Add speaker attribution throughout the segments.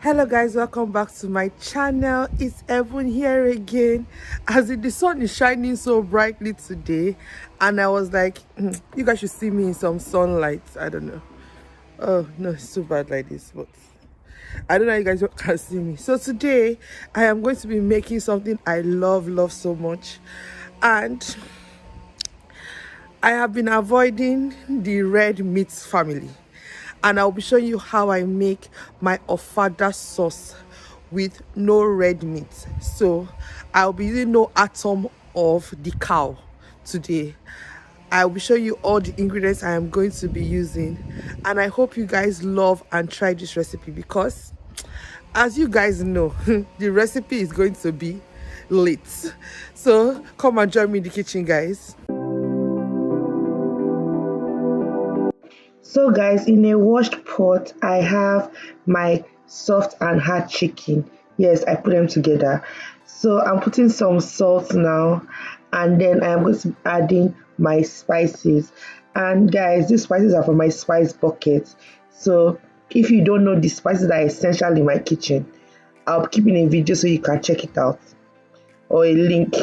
Speaker 1: Hello guys, welcome back to my channel. It's Evan here again. As the sun is shining so brightly today, and I was like, you guys should see me in some sunlight. I don't know. Oh no, it's too bad like this, but I don't know how you guys can see me. So today I am going to be making something I love so much, and I have been avoiding the red meat family, and I'll be showing you how I make my ofada sauce with no red meat. So I'll be using no atom of the cow today. I'll be showing you all the ingredients I am going to be using, and I hope you guys love and try this recipe, because as you guys know, the recipe is going to be lit. So come and join me in the kitchen, guys. So guys, in a washed pot, I have my soft and hard chicken. Yes, I put them together. So I'm putting some salt now, and then I'm going to be adding my spices. And guys, these spices are from my spice bucket. So if you don't know the spices that are essential in my kitchen, I'll be keeping a video so you can check it out, or a link.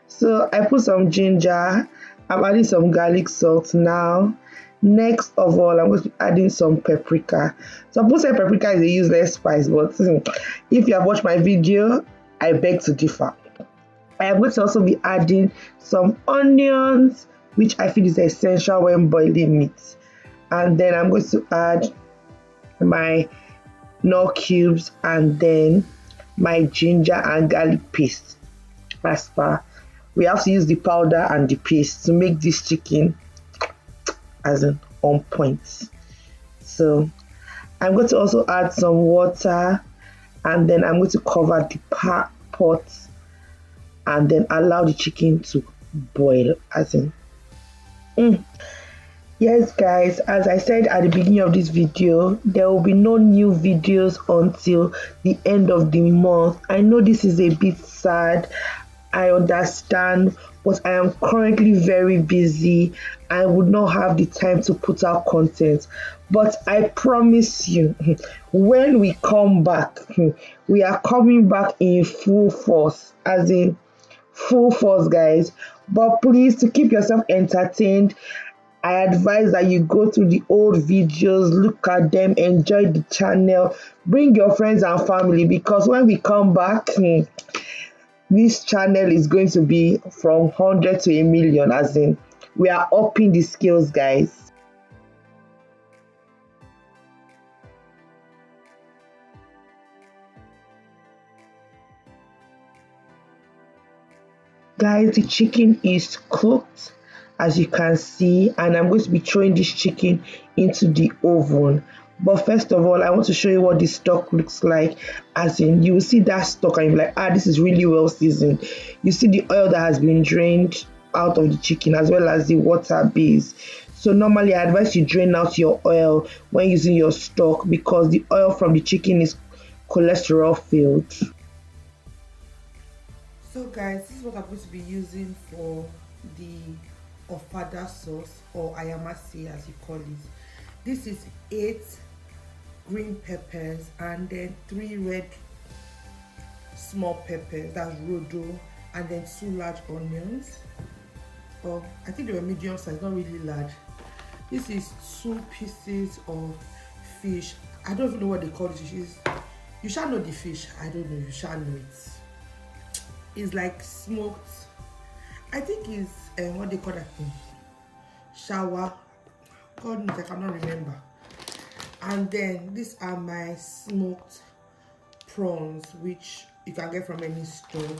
Speaker 1: So I put some ginger. I'm adding some garlic salt now. Next of all, I'm going to be adding some paprika. Some people say paprika is a useless spice, but if you have watched my video, I beg to differ. I am going to also be adding some onions, which I feel is essential when boiling meat. And then I'm going to add my knorr cubes, and then my ginger and garlic paste. As per, we have to use the powder and the paste to make this chicken as in on point. So I'm going to also add some water, and then I'm going to cover the pot and then allow the chicken to boil as in. Yes guys, as I said at the beginning of this video, there will be no new videos until the end of the month. I know this is a bit sad, I understand, but I am currently very busy. I would not have the time to put out content. But I promise you, when we come back, we are coming back in full force, as in full force, guys. But please, to keep yourself entertained, I advise that you go through the old videos, look at them, enjoy the channel, bring your friends and family, because when we come back, this channel is going to be from 100 to a million, as in we are upping the skills, guys. Guys, the chicken is cooked, as you can see, and I'm going to be throwing this chicken into the oven. But first of all, I want to show you what the stock looks like. As in, you will see that stock and you're like, this is really well seasoned. You see the oil that has been drained out of the chicken, as well as the water base. So normally I advise you drain out your oil when using your stock, because the oil from the chicken is cholesterol filled. So guys, this is what I'm going to be using for the ofada sauce, or Ayamase as you call it. This is 8 green peppers, and then 3 red small peppers, that's rodo, and then 2 large onions. Or I think they were medium size, not really large. This is 2 pieces of fish. I don't even know what they call this fish. You shall know the fish. I don't know. You shall know it. It's like smoked. I think it's what they call that thing. Shower. God knows, I cannot remember. And then these are my smoked prawns, which you can get from any store.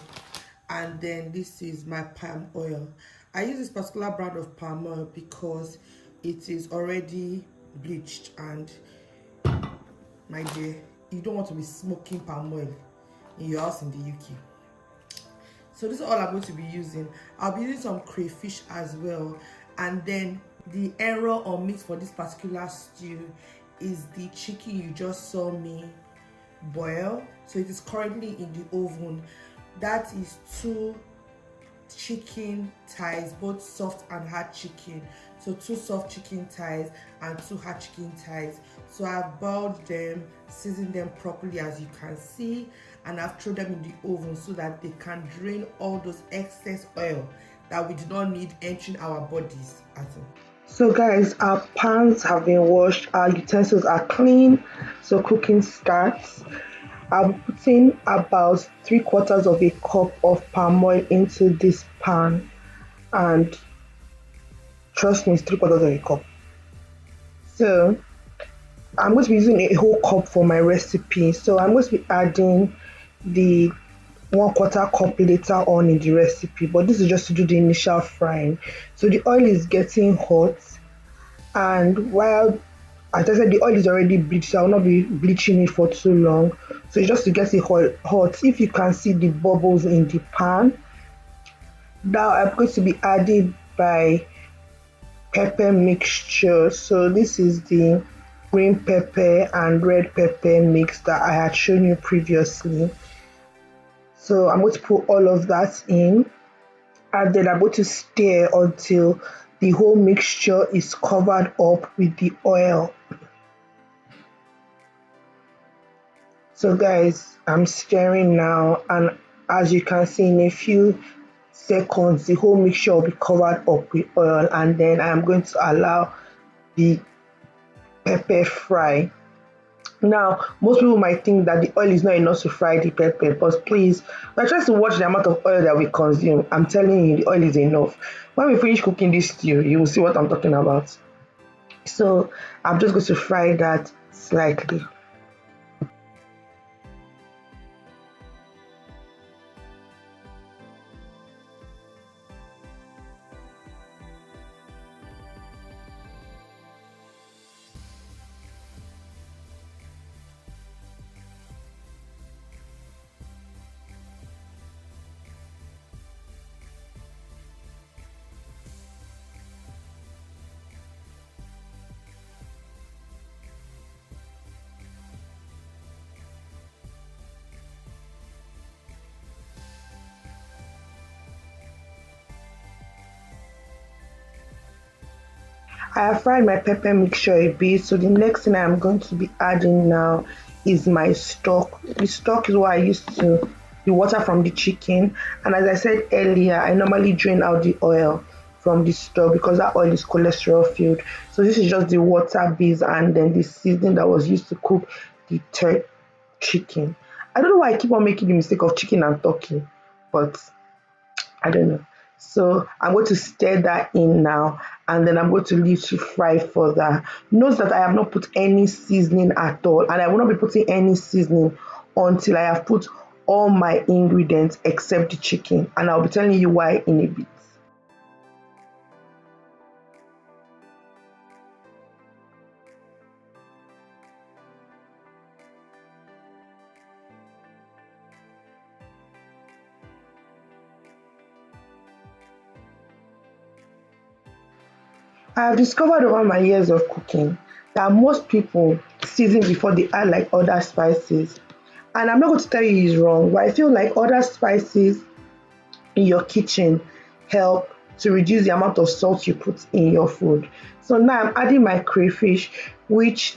Speaker 1: And then this is my palm oil. I use this particular brand of palm oil because it is already bleached, and my dear, you don't want to be smoking palm oil in your house in the UK. So this is all I'm going to be using. I'll be using some crayfish as well. And then the error or meat for this particular stew is the chicken you just saw me boil. So it is currently in the oven. That is 2 chicken thighs, both soft and hard chicken. So 2 soft chicken thighs and 2 hard chicken thighs. So I've boiled them, seasoned them properly as you can see, and I've thrown them in the oven so that they can drain all those excess oil that we do not need entering our bodies at all. So guys, our pans have been washed, our utensils are clean, so cooking starts. I'm putting about 3/4 of a cup of palm oil into this pan, and trust me, it's 3/4 of a cup. So I'm going to be using a whole cup for my recipe. So I'm going to be adding the 1/4 cup later on in the recipe, but this is just to do the initial frying. So the oil is getting hot, and while, as I said, the oil is already bleached, so I will not be bleaching it for too long. So it's just to get it hot. If you can see the bubbles in the pan, now I'm going to be adding my pepper mixture. So this is the green pepper and red pepper mix that I had shown you previously. So I'm going to put all of that in, and then I'm going to stir until the whole mixture is covered up with the oil. So guys, I'm stirring now, and as you can see, in a few seconds the whole mixture will be covered up with oil, and then I am going to allow the pepper fry. Now, most people might think that the oil is not enough to fry the pepper, but please, we're trying to watch the amount of oil that we consume. I'm telling you, the oil is enough. When we finish cooking this stew, you will see what I'm talking about. So I'm just going to fry that slightly. I have fried my pepper mixture a bit, so the next thing I'm going to be adding now is my stock. The stock is what I used to, the water from the chicken, and as I said earlier, I normally drain out the oil from the stock because that oil is cholesterol filled. So this is just the water base and then the seasoning that was used to cook the chicken. I don't know why I keep on making the mistake of chicken and turkey, but I don't know. So I'm going to stir that in now, and then I'm going to leave to fry further. Note that I have not put any seasoning at all, and I will not be putting any seasoning until I have put all my ingredients except the chicken, and I'll be telling you why in a bit. I have discovered over my years of cooking that most people season before they add like other spices. And I'm not going to tell you it's wrong, but I feel like other spices in your kitchen help to reduce the amount of salt you put in your food. So now I'm adding my crayfish, which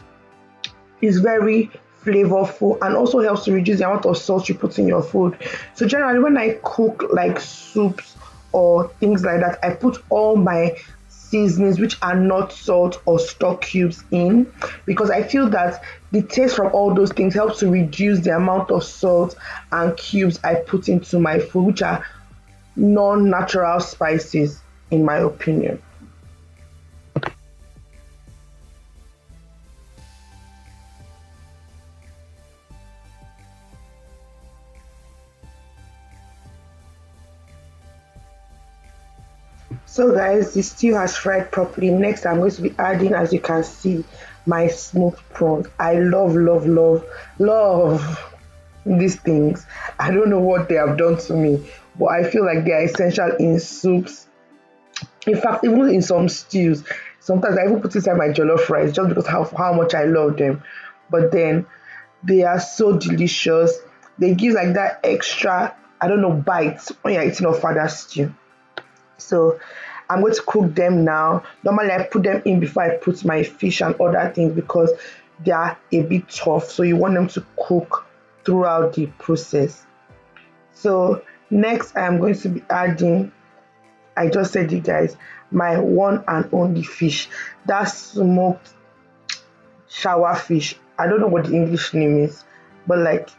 Speaker 1: is very flavorful and also helps to reduce the amount of salt you put in your food. So generally when I cook like soups or things like that, I put all my seasonings which are not salt or stock cubes in, because I feel that the taste from all those things helps to reduce the amount of salt and cubes I put into my food, which are non-natural spices in my opinion. So guys, the stew has fried properly. Next I'm going to be adding, as you can see, my smoked prawns. I love these things. I don't know what they have done to me, but I feel like they are essential in soups. In fact, even in some stews, sometimes I even put inside my jollof rice just because how much I love them. But then they are so delicious. They give like that extra, I don't know, bites when you're eating a father stew. So I'm going to cook them now. Normally I put them in before I put my fish and other things because they are a bit tough. So you want them to cook throughout the process. So next I am going to be adding, I just said it guys, my one and only fish. That's smoked shower fish. I don't know what the English name is, but like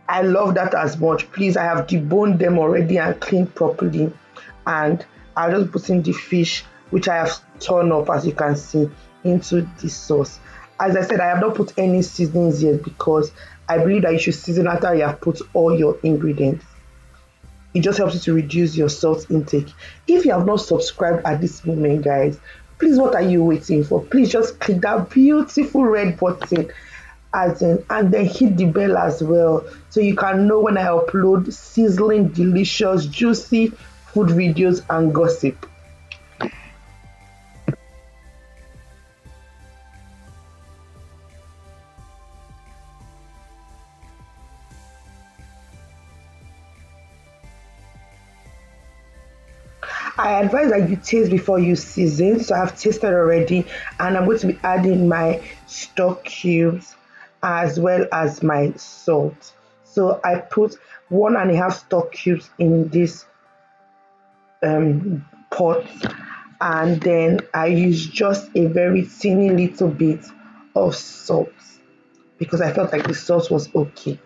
Speaker 1: I love that as much. Please, I have deboned them already and cleaned properly. And I'll just put in the fish, which I have torn up as you can see, into the sauce. As I said, I have not put any seasonings yet because I believe that you should season after you have put all your ingredients. It just helps you to reduce your salt intake. If you have not subscribed at this moment, guys, please, what are you waiting for? Please just click that beautiful red button as in, and then hit the bell as well so you can know when I upload sizzling, delicious, juicy food videos and gossip. I advise that you taste before you season. So I've tasted already, and I'm going to be adding my stock cubes as well as my salt. So I put 1.5 stock cubes in this pot, and then I use just a very teeny little bit of salt because I felt like the salt was okay.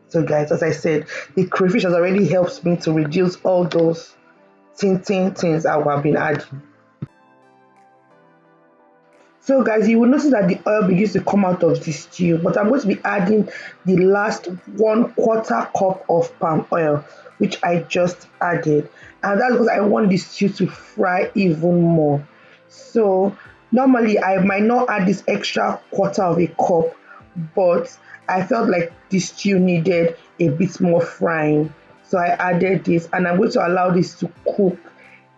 Speaker 1: So guys, as I said, the crayfish has already helped me to reduce all those things I have been adding. So guys, you will notice that the oil begins to come out of the stew, but I'm going to be adding the last 1/4 cup of palm oil, which I just added. And that's because I want the stew to fry even more. So normally I might not add this extra 1/4 cup, but I felt like the stew needed a bit more frying. So I added this, and I'm going to allow this to cook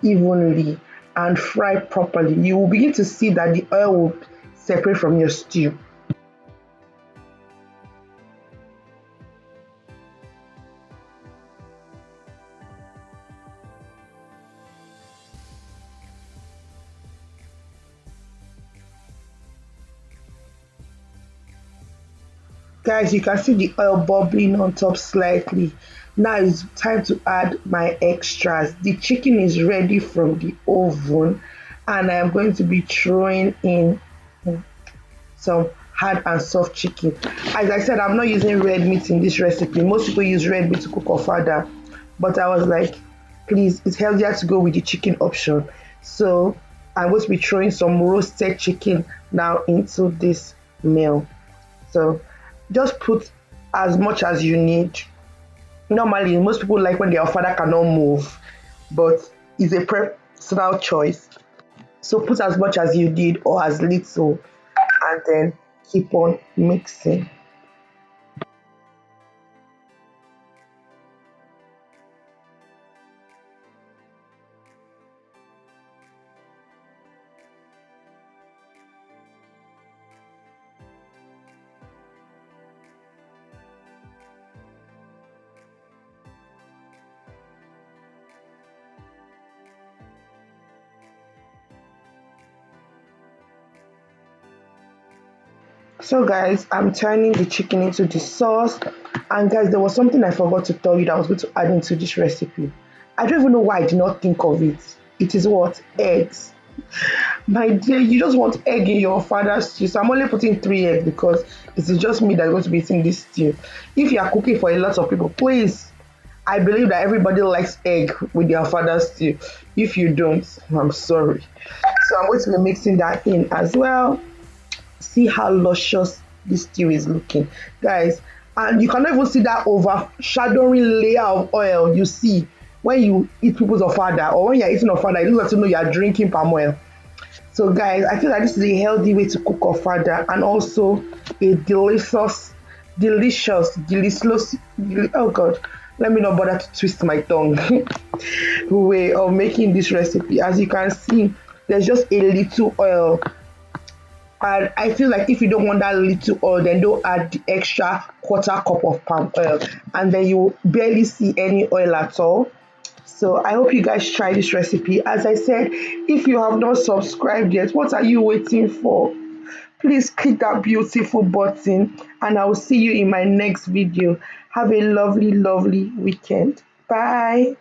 Speaker 1: evenly and fry properly. You will begin to see that the oil will separate from your stew. Guys, you can see the oil bubbling on top slightly. Now it's time to add my extras. The chicken is ready from the oven, and I am going to be throwing in some hard and soft chicken. As I said, I'm not using red meat in this recipe. Most people use red meat to cook ofada, but I was like, please, it's healthier to go with the chicken option. So I'm going to be throwing some roasted chicken now into this meal. So just put as much as you need. Normally, most people like when their father cannot move, but it's a personal choice. So put as much as you need or as little, and then keep on mixing. So guys, I'm turning the chicken into the sauce. And guys, there was something I forgot to tell you that I was going to add into this recipe. I don't even know why I did not think of it. It is what? Eggs. My dear, you just want egg in your father's stew. So I'm only putting 3 eggs because it is just me that's going to be eating this stew. If you are cooking for a lot of people, please, I believe that everybody likes egg with their father's stew. If you don't, I'm sorry. So I'm going to be mixing that in as well. See how luscious this stew is looking, guys. And you cannot even see that overshadowing layer of oil you see when you eat people's ofada, or when you're eating ofada, it looks like you know you're drinking palm oil. So guys, I feel like this is a healthy way to cook ofada, and also a delicious, oh god, let me not bother to twist my tongue way of making this recipe. As you can see, there's just a little oil, and I feel like if you don't want that little oil, then don't add the extra 1/4 cup of palm oil, and then you barely see any oil at all. So I hope you guys try this recipe. As I said, if you have not subscribed yet, what are you waiting for? Please click that beautiful button, and I will see you in my next video. Have a lovely, lovely weekend. Bye.